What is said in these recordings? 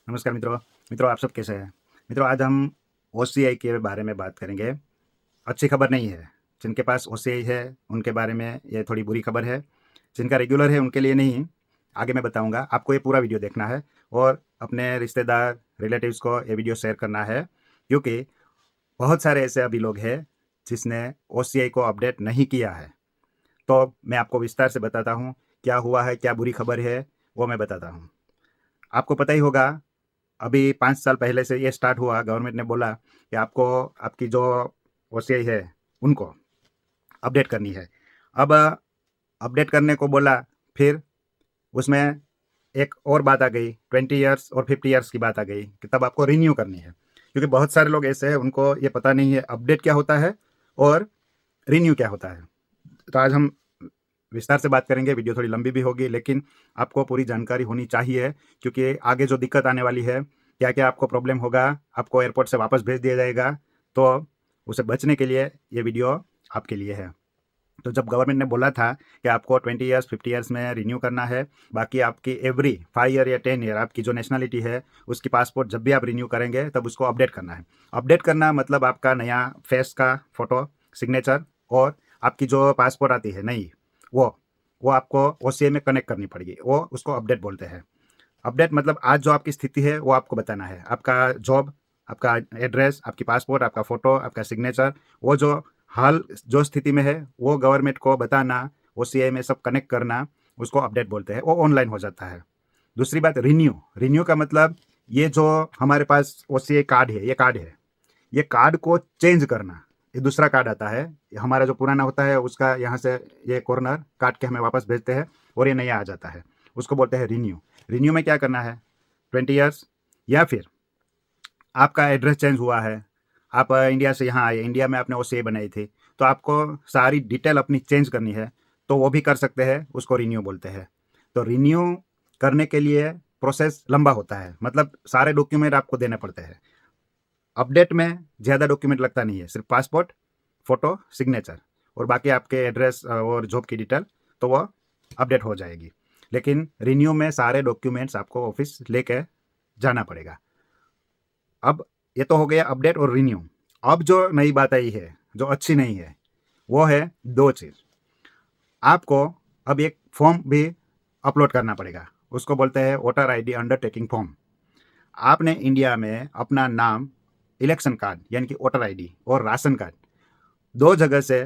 नमस्कार मित्रों। आप सब कैसे हैं? मित्रों, आज हम ओसीआई के बारे में बात करेंगे। अच्छी खबर नहीं है। जिनके पास ओसीआई है उनके बारे में ये थोड़ी बुरी खबर है। जिनका रेगुलर है उनके लिए नहीं। आगे मैं बताऊंगा। आपको ये पूरा वीडियो देखना है और अपने रिश्तेदार रिलेटिव्स को ये वीडियो शेयर करना है, क्योंकि बहुत सारे ऐसे अभी लोग हैं जिसने ओसीआई को अपडेट नहीं किया है। तो मैं आपको विस्तार से बताता हूँ क्या हुआ है, क्या बुरी खबर है, वो मैं बताता हूँ। आपको पता ही होगा, अभी 5 साल पहले से ये स्टार्ट हुआ। गवर्नमेंट ने बोला कि आपको आपकी जो ओसीआई है उनको अपडेट करनी है। अब अपडेट करने को बोला, फिर उसमें एक और बात आ गई, 20 ईयर्स और 50 ईयर्स की बात आ गई कि तब आपको रिन्यू करनी है। क्योंकि बहुत सारे लोग ऐसे हैं उनको ये पता नहीं है अपडेट क्या होता है और रिन्यू क्या होता है। तो आज हम विस्तार से बात करेंगे। वीडियो थोड़ी लंबी भी होगी, लेकिन आपको पूरी जानकारी होनी चाहिए, क्योंकि आगे जो दिक्कत आने वाली है, क्या क्या आपको प्रॉब्लम होगा, आपको एयरपोर्ट से वापस भेज दिया जाएगा, तो उसे बचने के लिए ये वीडियो आपके लिए है। तो जब गवर्नमेंट ने बोला था कि आपको 20 ईयर्स 50 ईयर्स में रिन्यू करना है, बाकी आपकी एवरी 5 ईयर या 10 ईयर आपकी जो नेशनलिटी है उसकी पासपोर्ट जब भी आप रिन्यू करेंगे तब उसको अपडेट करना है। अपडेट करना मतलब आपका नया फेस का फोटो, सिग्नेचर और आपकी जो पासपोर्ट आती है नई, वो वो आपको ओसीए में कनेक्ट करनी पड़ेगी। वो उसको अपडेट बोलते हैं। अपडेट मतलब आज जो आपकी स्थिति है वो आपको बताना है। आपका जॉब, आपका एड्रेस, आपकी पासपोर्ट, आपका फ़ोटो, आपका सिग्नेचर, वो जो हाल जो स्थिति में है वो गवर्नमेंट को बताना, ओसीआई में सब कनेक्ट करना, उसको अपडेट बोलते हैं। वो ऑनलाइन हो जाता है। दूसरी बात, रिन्यू। रिन्यू का मतलब ये जो हमारे पास ओसीआई कार्ड है, ये कार्ड को चेंज करना। ये दूसरा कार्ड आता है। हमारा जो पुराना होता है उसका यहाँ से ये कॉर्नर काट के हमें वापस भेजते हैं और ये नया आ जाता है। उसको बोलते हैं रिन्यू। रिन्यू में क्या करना है, 20 ईयर्स, या फिर आपका एड्रेस चेंज हुआ है, आप इंडिया से यहाँ आए, इंडिया में आपने ओसीआई बनाई थी, तो आपको सारी डिटेल अपनी चेंज करनी है, तो वो भी कर सकते हैं। उसको रिन्यू बोलते हैं। तो रिन्यू करने के लिए प्रोसेस लंबा होता है, मतलब सारे डॉक्यूमेंट आपको देने पड़ते हैं। अपडेट में ज़्यादा डॉक्यूमेंट लगता नहीं है, सिर्फ पासपोर्ट, फ़ोटो, सिग्नेचर और बाकी आपके एड्रेस और जॉब की डिटेल, तो वो अपडेट हो जाएगी। लेकिन रिन्यू में सारे डॉक्यूमेंट्स आपको ऑफिस लेके जाना पड़ेगा। अब ये तो हो गया अपडेट और रिन्यू। अब जो नई बात आई है, जो अच्छी नहीं है, वो है दो चीज़। आपको अब एक फॉर्म भी अपलोड करना पड़ेगा। उसको बोलते हैं वोटर आईडी अंडरटेकिंग फॉर्म। आपने इंडिया में अपना नाम, इलेक्शन कार्ड यानी कि वोटर आईडी और राशन कार्ड, दो जगह से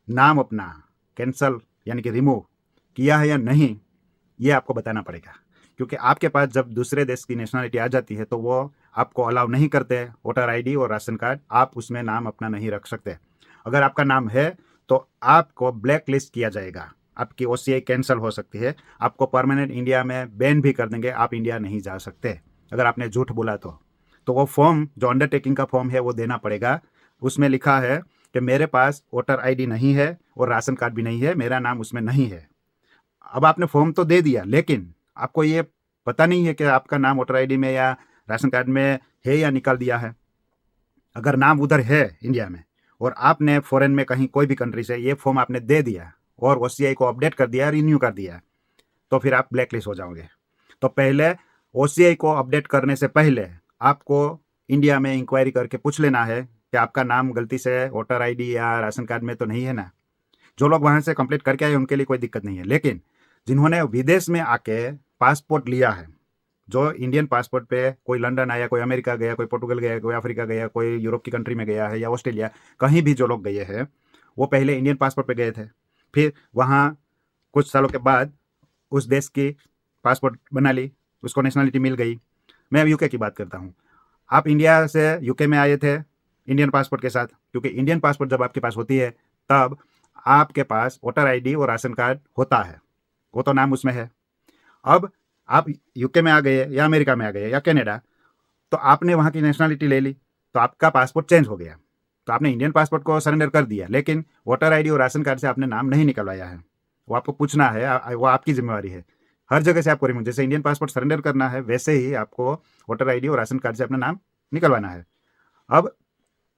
नाम अपना कैंसल यानी कि रिमूव किया है या नहीं, ये आपको बताना पड़ेगा। क्योंकि आपके पास जब दूसरे देश की नेशनलिटी आ जाती है तो वो आपको अलाउ नहीं करते। वोटर आईडी और राशन कार्ड आप उसमें नाम अपना नहीं रख सकते। अगर आपका नाम है तो आपको ब्लैक लिस्ट किया जाएगा, आपकी ओसीआई कैंसिल हो सकती है, आपको परमानेंट इंडिया में बैन भी कर देंगे, आप इंडिया नहीं जा सकते अगर आपने झूठ बोला तो वो फॉर्म जो अंडरटेकिंग का फॉर्म है वो देना पड़ेगा। उसमें लिखा है कि मेरे पास वोटर आईडी नहीं है और राशन कार्ड भी नहीं है, मेरा नाम उसमें नहीं है। अब आपने फॉर्म तो दे दिया, लेकिन आपको ये पता नहीं है कि आपका नाम वोटर आईडी में या राशन कार्ड में है या निकाल दिया है। अगर नाम उधर है इंडिया में और आपने फॉरेन में कहीं कोई भी कंट्री से ये फॉर्म आपने दे दिया और ओसीआई को अपडेट कर दिया, रिन्यू कर दिया, तो फिर आप ब्लैक लिस्ट हो जाओगे। तो पहले ओसीआई को अपडेट करने से पहले आपको इंडिया में इंक्वायरी करके पूछ लेना है कि आपका नाम गलती से वोटर आईडी या राशन कार्ड में तो नहीं है ना। जो लोग वहाँ से कंप्लीट करके आए उनके लिए कोई दिक्कत नहीं है, लेकिन जिन्होंने विदेश में आके पासपोर्ट लिया है, जो इंडियन पासपोर्ट पे कोई लंदन आया, कोई अमेरिका गया, कोई पोर्टुगल गया, कोई अफ्रीका गया, कोई यूरोप की कंट्री में गया है या ऑस्ट्रेलिया, कहीं भी जो लोग गए हैं वो पहले इंडियन पासपोर्ट पे गए थे। फिर वहाँ कुछ सालों के बाद उस देश की पासपोर्ट बना ली, उसको नेशनलिटी मिल गई। मैं अब यूके की बात करता हूँ। आप इंडिया से यूके में आए थे इंडियन पासपोर्ट के साथ, क्योंकि इंडियन पासपोर्ट जब आपके पास होती है तब आपके पास वोटर आईडी और राशन कार्ड होता है, वो तो नाम उसमें है। अब आप यूके में आ गए या अमेरिका में आ गए या कनाडा, तो आपने वहाँ की नेशनलिटी ले ली, तो आपका पासपोर्ट चेंज हो गया। तो आपने इंडियन पासपोर्ट को सरेंडर कर दिया, लेकिन वोटर आईडी और राशन कार्ड से आपने नाम नहीं निकलवाया है। वो आपको पूछना है, वो आपकी जिम्मेवारी है। हर जगह से आपको रिमूव, जैसे इंडियन पासपोर्ट सरेंडर करना है वैसे ही आपको वोटर आईडी और राशन कार्ड से अपना नाम निकलवाना है। अब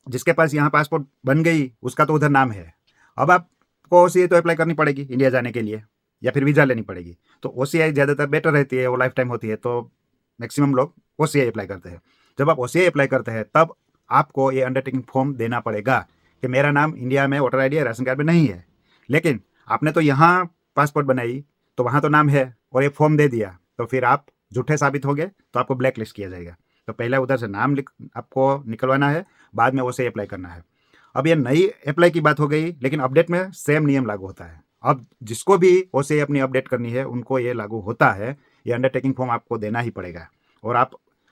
जिसके पास यहाँ पासपोर्ट बन गई उसका तो उधर नाम है। अब आपको ओसीआई तो अप्लाई करनी पड़ेगी इंडिया जाने के लिए, या फिर वीज़ा लेनी पड़ेगी। तो ओसीआई ज़्यादातर बेटर रहती है, वो लाइफ टाइम होती है, तो मैक्सिमम लोग OCI अप्लाई करते हैं। जब आप OCI अप्लाई करते हैं तब आपको ये अंडरटेकिंग फॉर्म देना पड़ेगा कि मेरा नाम इंडिया में वोटर ID या राशन कार्ड में नहीं है, लेकिन आपने तो यहाँ पासपोर्ट बनाई तो वहाँ तो नाम है और ये फॉर्म दे दिया, तो फिर आप झूठे साबित हो गए तो आपको ब्लैक लिस्ट किया जाएगा। तो पहले उधर से नाम आपको निकलवाना है, बाद में OCI अप्लाई करना है। अब ये नई अप्लाई की बात हो गई, लेकिन अपडेट में सेम नियम लागू होता है। अब जिसको भी OCI अपनी अपडेट करनी है उनको ये लागू होता है, ये अंडरटेकिंग फॉर्म आपको देना ही पड़ेगा। और आप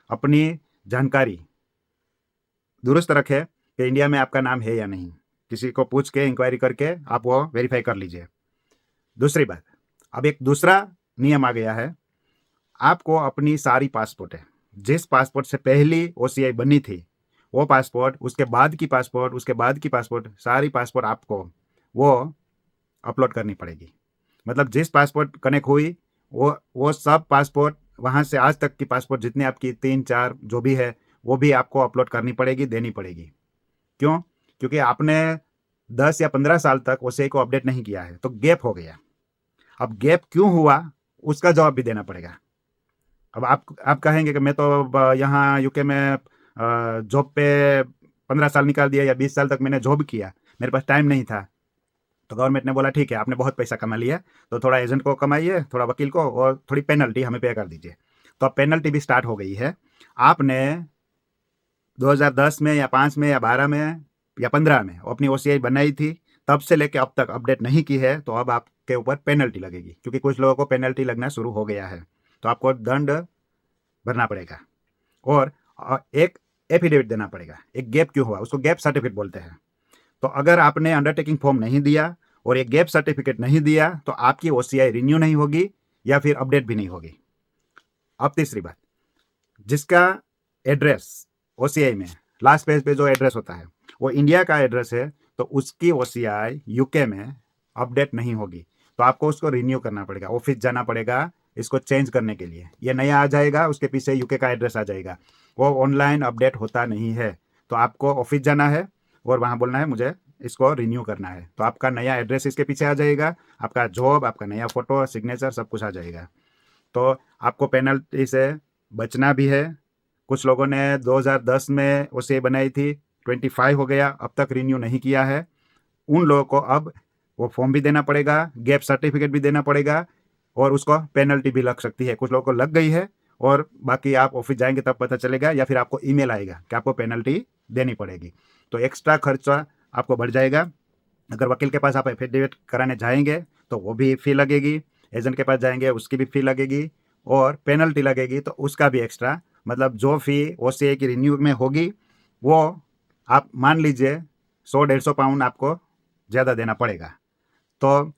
अपनी जानकारी दुरुस्त रखें कि इंडिया में आपका नाम है या नहीं, किसी को पूछ के इंक्वायरी करके आप वो वेरीफाई कर लीजिए। दूसरी बात, अब एक दूसरा नियम आ गया है, आपको अपनी सारी पासपोर्ट है, जिस पासपोर्ट से पहली OCI बनी थी वो पासपोर्ट, उसके बाद की पासपोर्ट, उसके बाद की पासपोर्ट, सारी पासपोर्ट आपको वो अपलोड करनी पड़ेगी। मतलब जिस पासपोर्ट कनेक्ट हुई वो सब पासपोर्ट, वहाँ से आज तक की पासपोर्ट जितनी आपकी 3-4 जो भी है वो भी आपको अपलोड करनी पड़ेगी, देनी पड़ेगी। क्यों? क्योंकि आपने 10 या 15 साल तक OCI को अपडेट नहीं किया है, तो गैप हो गया। अब गैप क्यों हुआ उसका जवाब भी देना पड़ेगा। अब आप कहेंगे कि मैं तो यहाँ UK में जॉब पे 15 साल निकाल दिया या 20 साल तक मैंने जॉब किया, मेरे पास टाइम नहीं था। तो गवर्नमेंट ने बोला ठीक है, आपने बहुत पैसा कमा लिया, तो थोड़ा एजेंट को कमाइए, थोड़ा वकील को, और थोड़ी पेनल्टी हमें पे कर दीजिए। तो अब पेनल्टी भी स्टार्ट हो गई है। आपने 2010 में या 5 में या 12 में या 15 में अपनी OCI बनाई थी, तब से लेके अब तक अपडेट नहीं की है, तो अब आपके ऊपर पेनल्टी लगेगी, क्योंकि कुछ लोगों को पेनल्टी लगना शुरू हो गया है। तो आपको दंड भरना पड़ेगा और एक एफिडेविट देना पड़ेगा। एक गैप क्यों हुआ उसको गैप सर्टिफिकेट बोलते हैं। तो अगर आपने अंडरटेकिंग फॉर्म नहीं दिया और एक गैप सर्टिफिकेट नहीं दिया तो आपकी OCI रिन्यू नहीं होगी या फिर अपडेट भी नहीं होगी। अब तीसरी बात, जिसका एड्रेस OCI में लास्ट पेज पे जो एड्रेस होता है वो इंडिया का एड्रेस है, तो उसकी OCI UK में अपडेट नहीं होगी, तो आपको उसको रिन्यू करना पड़ेगा, ऑफिस जाना पड़ेगा इसको चेंज करने के लिए। ये नया आ जाएगा, उसके पीछे UK का एड्रेस आ जाएगा, वो ऑनलाइन अपडेट होता नहीं है। तो आपको ऑफिस जाना है और वहाँ बोलना है मुझे इसको रिन्यू करना है, तो आपका नया एड्रेस इसके पीछे आ जाएगा, आपका जॉब, आपका नया फोटो, सिग्नेचर, सब कुछ आ जाएगा। तो आपको पेनल्टी से बचना भी है। कुछ लोगों ने 2010 में OCI बनाई थी, 25 हो गया, अब तक रिन्यू नहीं किया है, उन लोगों को अब वो फॉर्म भी देना पड़ेगा, गैप सर्टिफिकेट भी देना पड़ेगा, और उसको पेनल्टी भी लग सकती है। कुछ लोगों को लग गई है और बाकी आप ऑफिस जाएंगे तब पता चलेगा, या फिर आपको ईमेल आएगा कि आपको पेनल्टी देनी पड़ेगी। तो एक्स्ट्रा खर्चा आपको बढ़ जाएगा। अगर वकील के पास आप एफिडेविट कराने जाएंगे तो वो भी फ़ी लगेगी, एजेंट के पास जाएंगे उसकी भी फ़ी लगेगी, और पेनल्टी लगेगी तो उसका भी एक्स्ट्रा। मतलब जो फ़ी OCI की रिन्यू में होगी वो आप मान लीजिए 100-150 पाउंड आपको ज़्यादा देना पड़ेगा। तो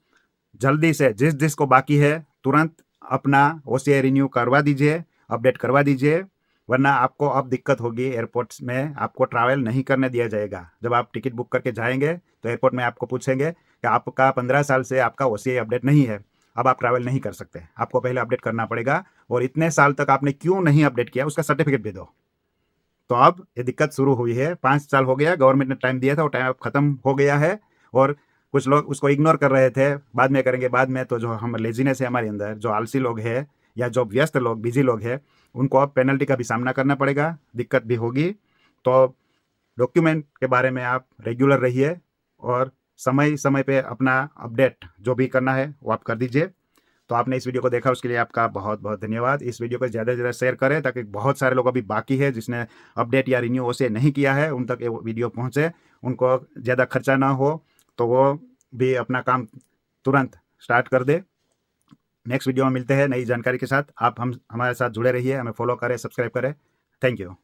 जल्दी से जिसको बाकी है तुरंत अपना OCI रिन्यू करवा दीजिए, अपडेट करवा दीजिए, वरना आपको अब दिक्कत होगी। एयरपोर्ट्स में आपको ट्रैवल नहीं करने दिया जाएगा। जब आप टिकट बुक करके जाएंगे तो एयरपोर्ट में आपको पूछेंगे कि आपका 15 साल से आपका OCI अपडेट नहीं है, अब आप ट्रैवल नहीं कर सकते, आपको पहले अपडेट करना पड़ेगा, और इतने साल तक आपने क्यों नहीं अपडेट किया उसका सर्टिफिकेट भी दो। तो अब ये दिक्कत शुरू हुई है। 5 साल हो गया, गवर्नमेंट ने टाइम दिया था, वो टाइम अब ख़त्म हो गया है, और कुछ लोग उसको इग्नोर कर रहे थे, बाद में करेंगे बाद में। तो जो हम लेजीनेस है हमारे अंदर, जो आलसी लोग हैं या जो व्यस्त लोग, बिजी लोग हैं, उनको अब पेनल्टी का भी सामना करना पड़ेगा, दिक्कत भी होगी। तो डॉक्यूमेंट के बारे में आप रेगुलर रहिए और समय समय पे अपना अपडेट जो भी करना है वो आप कर दीजिए। तो आपने इस वीडियो को देखा उसके लिए आपका बहुत बहुत धन्यवाद। इस वीडियो को ज़्यादा से ज़्यादा शेयर करें ताकि बहुत सारे लोग अभी बाकी है जिसने अपडेट या रिन्यू OCI नहीं किया है, उन तक ये वीडियो पहुँचे, उनको ज़्यादा खर्चा ना हो, तो वो भी अपना काम तुरंत स्टार्ट कर दे। नेक्स्ट वीडियो में मिलते हैं नई जानकारी के साथ। आप हमारे साथ जुड़े रहिए, हमें फॉलो करें, सब्सक्राइब करें। Thank you.